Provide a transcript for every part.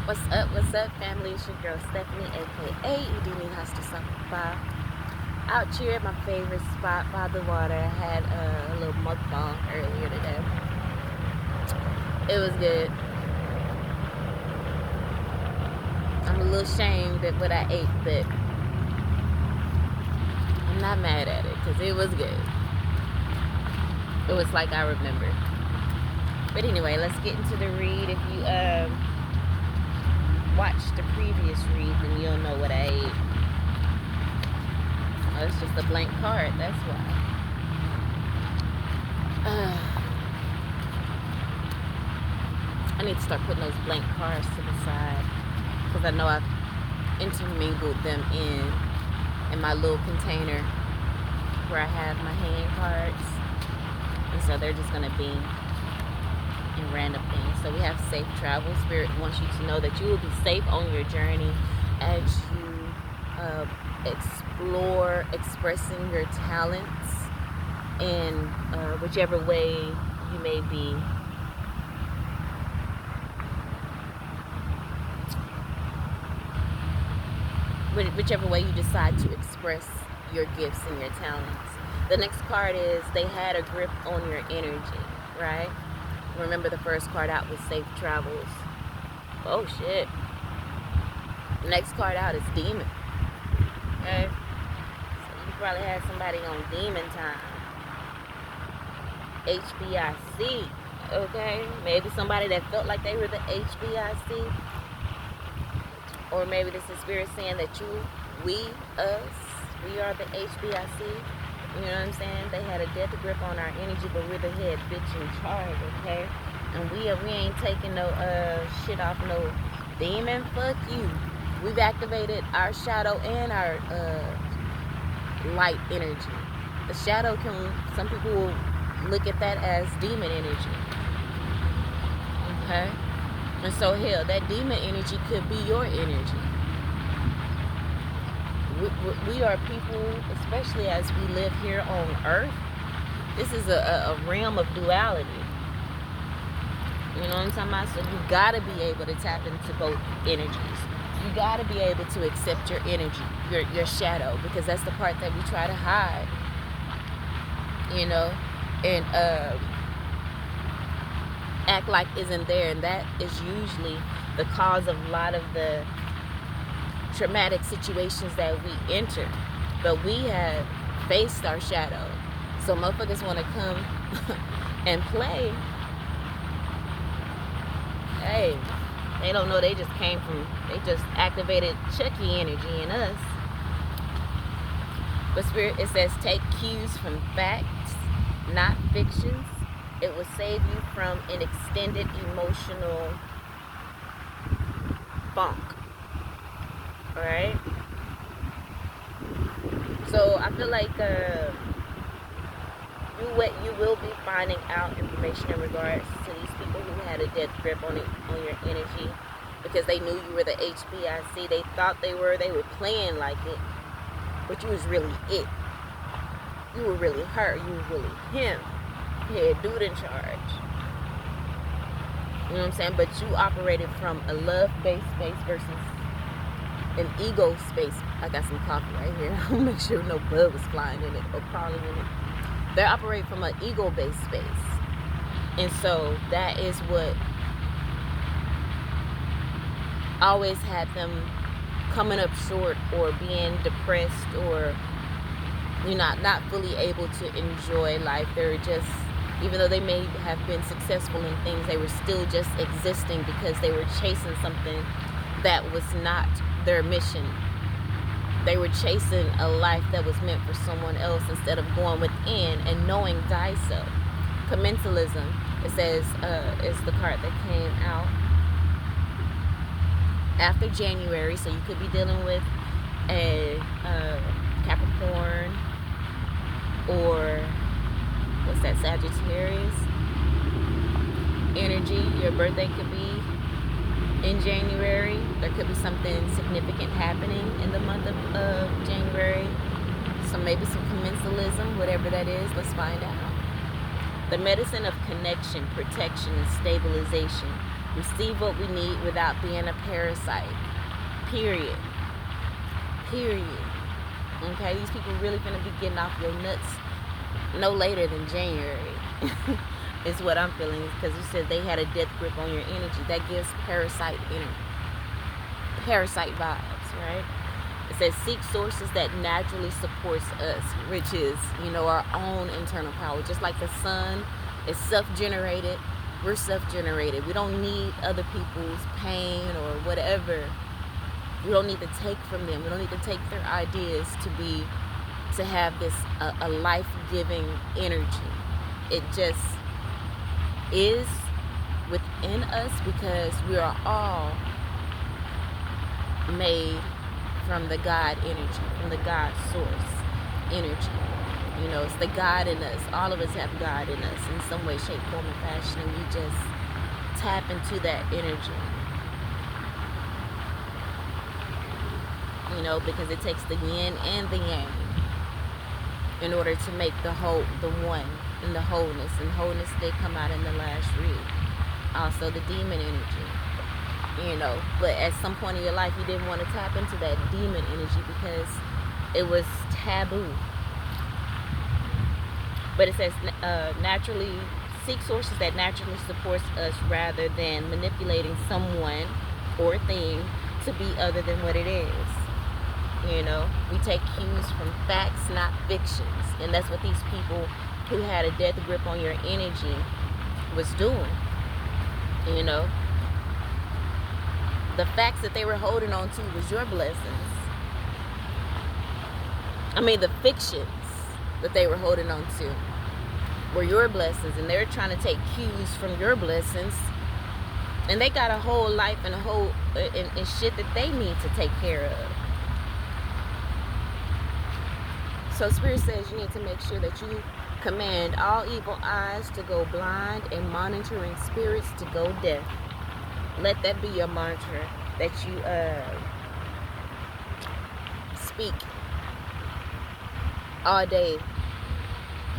What's up, family? It's your girl Stephanie, aka Edini Hasta Sapa. Out here at my favorite spot by the water. I had a little mukbang earlier today. It was good. I'm a little ashamed at what I ate, but I'm not mad at it because it was good. It was like I remember. But anyway, let's get into the read. If you watched the previous read, then you'll know what I ate. Oh, it's just a blank card, that's why. I need to start putting those blank cards to the side because I know I've intermingled them in my little container where I have my hand cards, and so they're just gonna be in random things. So we have safe travel. Spirit wants you to know that you will be safe on your journey as you explore expressing your talents in whichever way you may be whichever way you decide to express your gifts and your talents. The next card is they had a grip on your energy, right? Remember, the first card out was safe travels. Oh shit. The next card out is demon. Okay? So you probably had somebody on demon time. HBIC. Okay? Maybe somebody that felt like they were the HBIC. Or maybe this is spirit saying that we are the HBIC. You know what I'm saying? They had a death grip on our energy, but we're the head bitch in charge, okay? And we ain't taking no shit off no demon. Fuck you. We've activated our shadow and our light energy. The shadow some people will look at that as demon energy. Okay? And so hell, that demon energy could be your energy. We are people, especially as we live here on earth. This is a realm of duality. You know what I'm talking about? So you gotta be able to tap into both energies. You gotta be able to accept your energy, your shadow, because that's the part that we try to hide. You know, and act like isn't there, and that is usually the cause of a lot of the traumatic situations that we enter. But we have faced our shadow, so motherfuckers want to come and play. Hey, they don't know they just activated Chucky energy in us. But spirit, it says take cues from facts, not fictions. It will save you from an extended emotional funk. Alright? So I feel like you will be finding out information in regards to these people who had a death grip on your energy, because they knew you were the HBIC. They thought they were playing like it, but you was really it. You were really her. You were really him. Yeah, dude in charge. You know what I'm saying? But you operated from a love-based space versus an ego space. I got some coffee right here. I'll make sure no bug was flying in it or crawling in it. They operate from an ego-based space. And so that is what always had them coming up short or being depressed or not fully able to enjoy life. They were just, even though they may have been successful in things, they were still just existing because they were chasing something that was not their mission. They were chasing a life that was meant for someone else instead of going within and knowing thyself. Commensalism, it says, is the card that came out after January. So you could be dealing with a Capricorn, or what's that, Sagittarius energy. Your birthday could be in January. There could be something significant happening in the month of January. So maybe some commensalism, whatever that is. Let's find out. The medicine of connection, protection, and stabilization. receive what we need without being a parasite. Period. Okay, these people really gonna be getting off your nuts no later than January. Is what I'm feeling, because you said they had a death grip on your energy. That gives parasite vibes, right? It says seek sources that naturally supports us, which is, our own internal power. Just like the sun is self-generated, we're self-generated. We don't need other people's pain or whatever. We don't need to take from them. We don't need to take their ideas to have this a life-giving energy. It just is within us, because we are all made from the God energy, from the God source energy. It's the God in us. All of us have God in us in some way, shape, form, and fashion, and we just tap into that energy. Because it takes the yin and the yang in order to make the one, and the wholeness. And wholeness did come out in the last read. Also the demon energy. But at some point in your life, you didn't want to tap into that demon energy because it was taboo. But it says naturally seek sources that naturally supports us, rather than manipulating someone or thing to be other than what it is. We take cues from facts, not fictions. And that's what these people who had a death grip on your energy was doing. The facts that they were holding on to was your blessings. The fictions that they were holding on to were your blessings, and they're trying to take cues from your blessings. And they got a whole life and a whole and shit that they need to take care of. So Spirit says you need to make sure that you command all evil eyes to go blind and monitoring spirits to go deaf. Let that be your mantra that you speak all day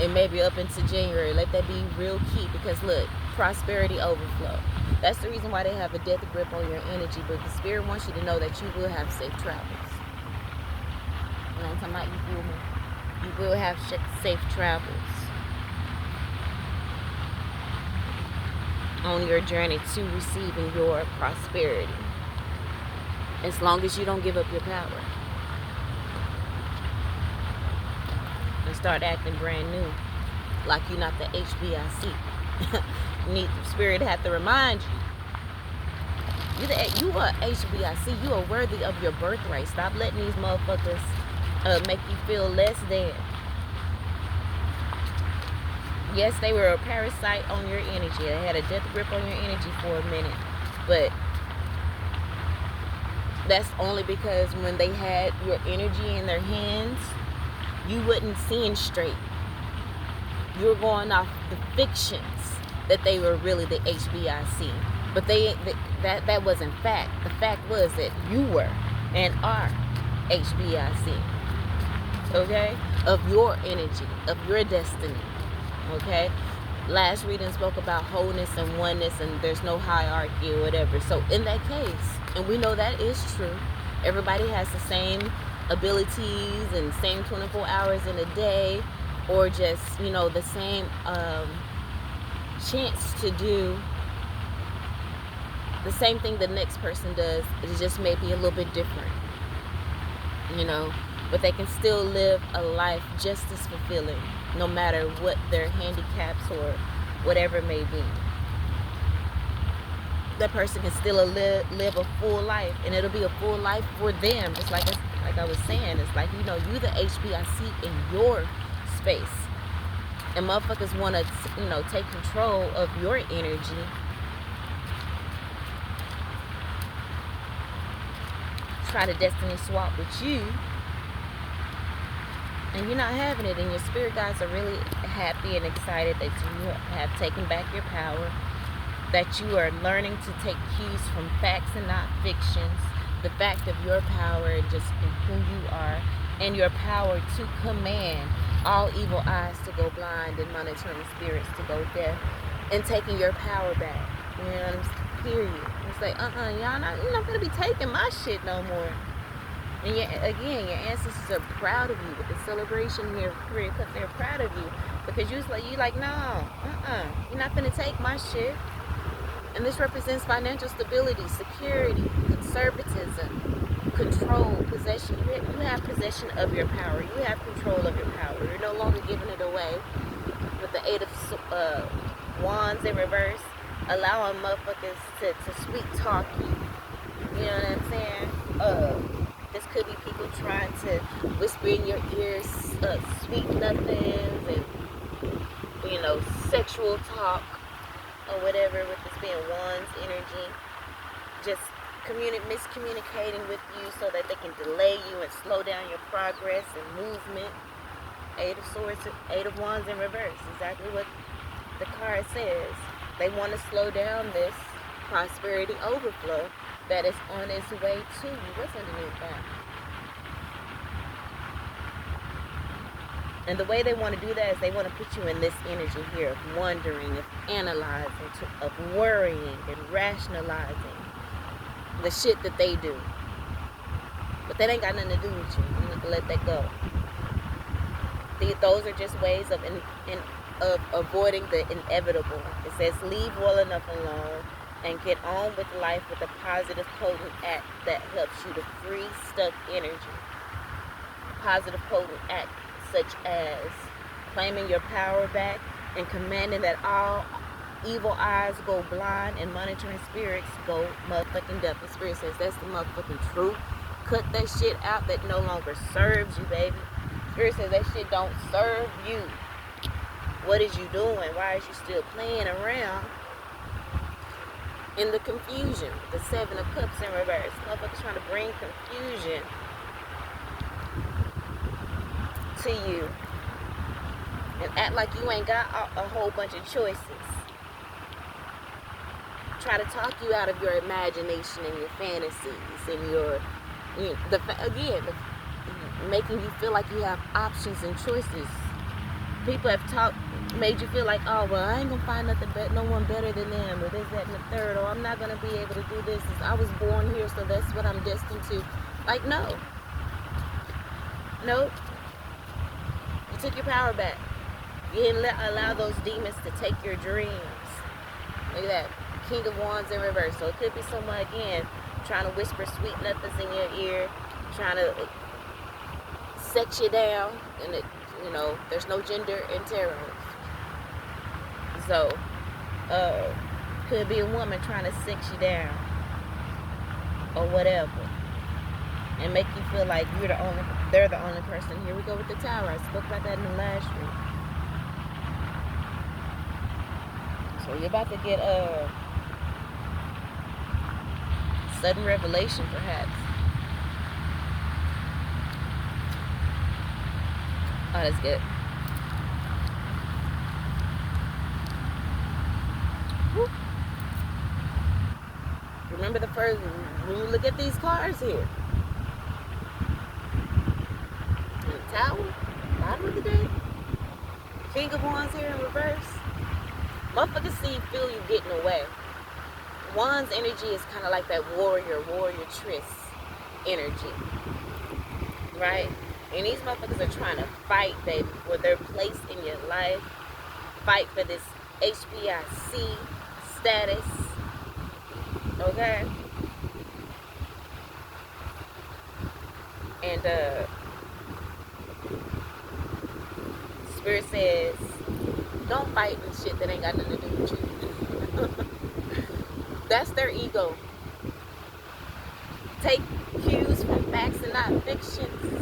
and maybe up into January. Let that be real key, because look, prosperity overflow. That's the reason why they have a death grip on your energy. But the Spirit wants you to know that you will have safe travels. You know what I'm talking about? You feel me? You will have safe travels on your journey to receiving your prosperity, as long as you don't give up your power and start acting brand new like you're not the HBIC. Spirit have to remind you you are HBIC. You are worthy of your birthright. Stop letting these motherfuckers make you feel less than. Yes, they were a parasite on your energy. They had a death grip on your energy for a minute. But that's only because when they had your energy in their hands, you wasn't seeing straight. You were going off the fictions that they were really the HBIC. But that wasn't fact. The fact was that you were and are HBIC. Okay? Of your energy, of your destiny. Okay? Last reading spoke about wholeness and oneness, and there's no hierarchy or whatever. So in that case, and we know that is true, everybody has the same abilities and same 24 hours in a day, or just, the same chance to do the same thing the next person does. It just may be a little bit different, but they can still live a life just as fulfilling, no matter what their handicaps or whatever may be. That person can still live a full life, and it'll be a full life for them. Just like I was saying, it's like, you the HBIC in your space, and motherfuckers want to, take control of your energy. Try to destiny swap with you, and you're not having it, and your spirit guides are really happy and excited that you have taken back your power, that you are learning to take cues from facts and not fictions, the fact of your power and just who you are, and your power to command all evil eyes to go blind and monitoring spirits to go deaf, and taking your power back. period. It's like, y'all not, you're not gonna be taking my shit no more. And again, your ancestors are proud of you with the celebration here, period, because they're proud of you. Because you like, no, you're not gonna take my shit. And this represents financial stability, security, conservatism, control, possession. You have possession of your power. You have control of your power. You're no longer giving it away. With the 8 of Wands in reverse, allowing motherfuckers to sweet talk you. You know what I'm saying? This could be people trying to whisper in your ears sweet nothings and, you know, sexual talk or whatever, with this being Wands energy. Just miscommunicating with you so that they can delay you and slow down your progress and movement. 8 of Swords, 8 of Wands in reverse. Exactly what the card says. They want to slow down this prosperity overflow that is on its way to you. What's underneath that? And the way they want to do that is they want to put you in this energy here of wondering, of analyzing, of worrying and rationalizing the shit that they do. But that ain't got nothing to do with you. You need to let that go. Those are just ways of avoiding the inevitable. It says leave well enough alone and get on with life with a positive, potent act that helps you to free stuck energy. Positive, potent act such as claiming your power back and commanding that all evil eyes go blind and monitoring spirits go motherfucking deaf. The spirit says that's the motherfucking truth. Cut that shit out that no longer serves you, baby. Spirit says that shit don't serve you. What is you doing? Why is you still playing around in the confusion? The 7 of Cups in reverse. Motherfuckers trying to bring confusion to you and act like you ain't got a whole bunch of choices. Try to talk you out of your imagination and your fantasies and your, making you feel like you have options and choices. People have made you feel like, oh, well, I ain't gonna find no one better than them, or this, that, and the third, or I'm not gonna be able to do this. I was born here, so that's what I'm destined to. Like, no. Nope. You took your power back. You didn't allow those demons to take your dreams. Look at that. King of Wands in reverse. So it could be someone, again, trying to whisper sweet nothings in your ear, trying to sex you down, and there's no gender in tarot. So, could be a woman trying to sex you down or whatever, and make you feel like they're the only person. Here we go with the Tower. I spoke about that in the last read. So you're about to get a sudden revelation, perhaps. Oh, that's good. Woo. Remember when you look at these cards here. The Tower, bottom of the deck. King of Wands here in reverse. Motherfuckers feel you getting away. Wands energy is kind of like that warrior-tress energy. Right? And these motherfuckers are trying to fight, baby, for their place in your life. Fight for this HBIC status. Okay? And Spirit says, don't fight and shit that ain't got nothing to do with you. That's their ego. Take cues from facts and not fictions.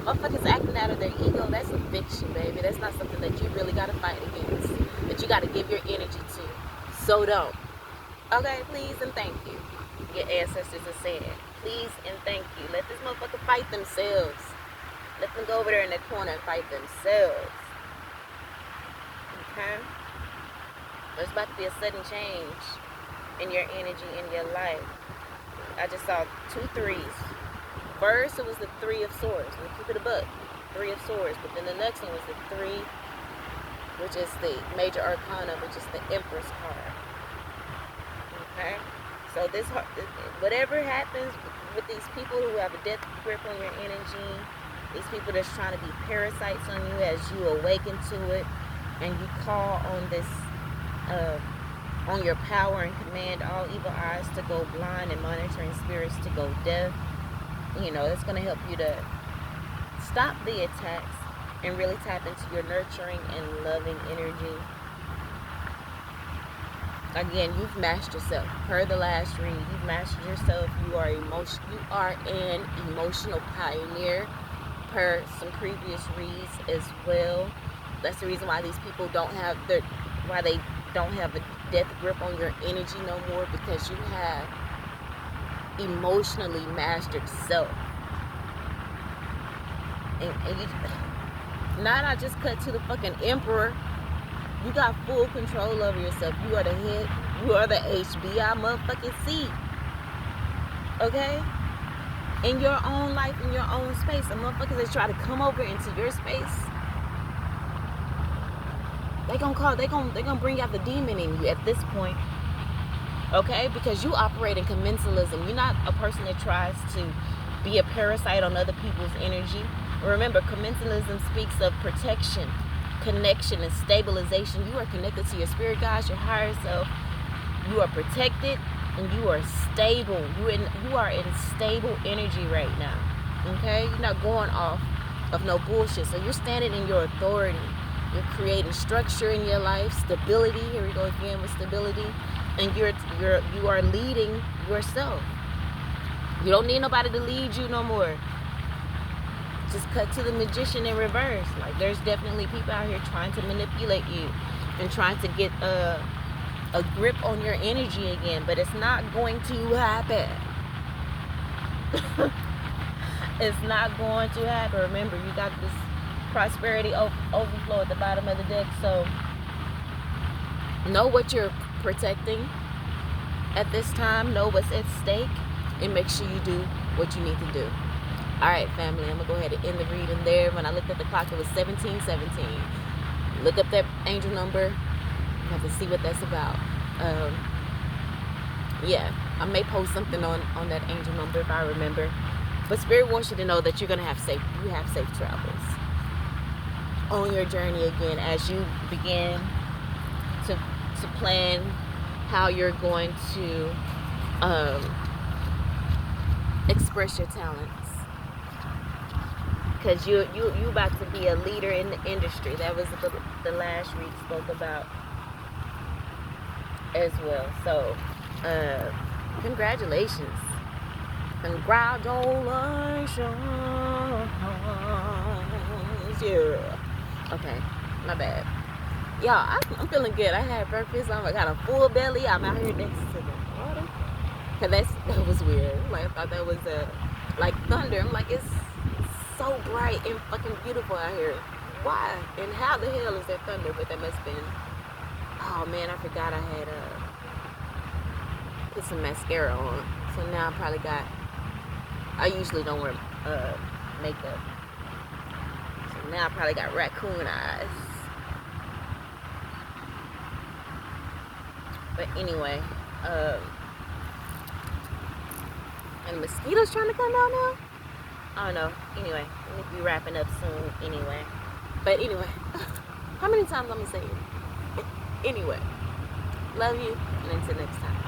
Motherfuckers acting out of their ego, that's a fiction, baby. That's not something that you really gotta fight against, that you gotta give your energy to. So don't. Okay, please and thank you. Your ancestors are saying, please and thank you. Let this motherfucker fight themselves. Let them go over there in that corner and fight themselves. Okay? There's about to be a sudden change in your energy, in your life. I just saw 2 3s. First, it was the 3 of Swords. We'll keep it a buck. 3 of Swords. But then the next one was the 3, which is the Major Arcana, which is the Empress card. Okay? So whatever happens with these people who have a death grip on your energy, these people that's trying to be parasites on you as you awaken to it, and you call on this, on your power and command all evil eyes to go blind and monitoring spirits to go deaf. You know, it's going to help you to stop the attacks and really tap into your nurturing and loving energy. Again, you've mastered yourself. Per the last read, you've mastered yourself. You are an emotional pioneer. Per some previous reads as well. That's the reason why these people don't have why they don't have a death grip on your energy no more, because you have emotionally mastered self. And you not just cut to the fucking emperor. You got full control over yourself. You are the head. You are the HBI motherfucking seat. Okay? In your own life, in your own space. The motherfuckers that try to come over into your space, they gonna bring out the demon in you at this point. Okay? Because you operate in commensalism. You're not a person that tries to be a parasite on other people's energy. Remember, commensalism speaks of protection, connection, and stabilization. You are connected to your spirit guides, your higher self. You are protected and you are stable. You are in stable energy right now. Okay? You're not going off of no bullshit. So you're standing in your authority. You're creating structure in your life, stability. Here we go again with stability. And you are leading yourself. You don't need nobody to lead you no more. Just cut to the magician in reverse. Like, there's definitely people out here trying to manipulate you and trying to get a grip on your energy again, but it's not going to happen. It's not going to happen. Remember, you got this prosperity overflow at the bottom of the deck, so know what you're protecting at this time, know what's at stake, and make sure you do what you need to do. Alright, family, I'm going to go ahead and end the reading there. When I looked at the clock, it was 17:17. Look up that angel number. You have to see what that's about. Yeah, I may post something on that angel number if I remember. But Spirit wants you to know that you're going to have safe travels on your journey again, as you begin to plan how you're going to express your talents. Because you about to be a leader in the industry. That was the last read spoke about as well. So, congratulations. Congratulations. Yeah. Okay, my bad. Y'all, I'm feeling good. I had breakfast. I got a full belly. I'm out here next to the water. Cause that was weird. Like, I thought that was like thunder. I'm like, it's so bright and fucking beautiful out here. Why and how the hell is that thunder? But that must have been, oh man, I forgot I had put some mascara on. So now I usually don't wear makeup. So now I probably got raccoon eyes. But anyway, and mosquitoes trying to come out now? I don't know. Anyway, we'll be wrapping up soon anyway. But anyway, how many times I'm going to say it? Anyway, love you, and until next time.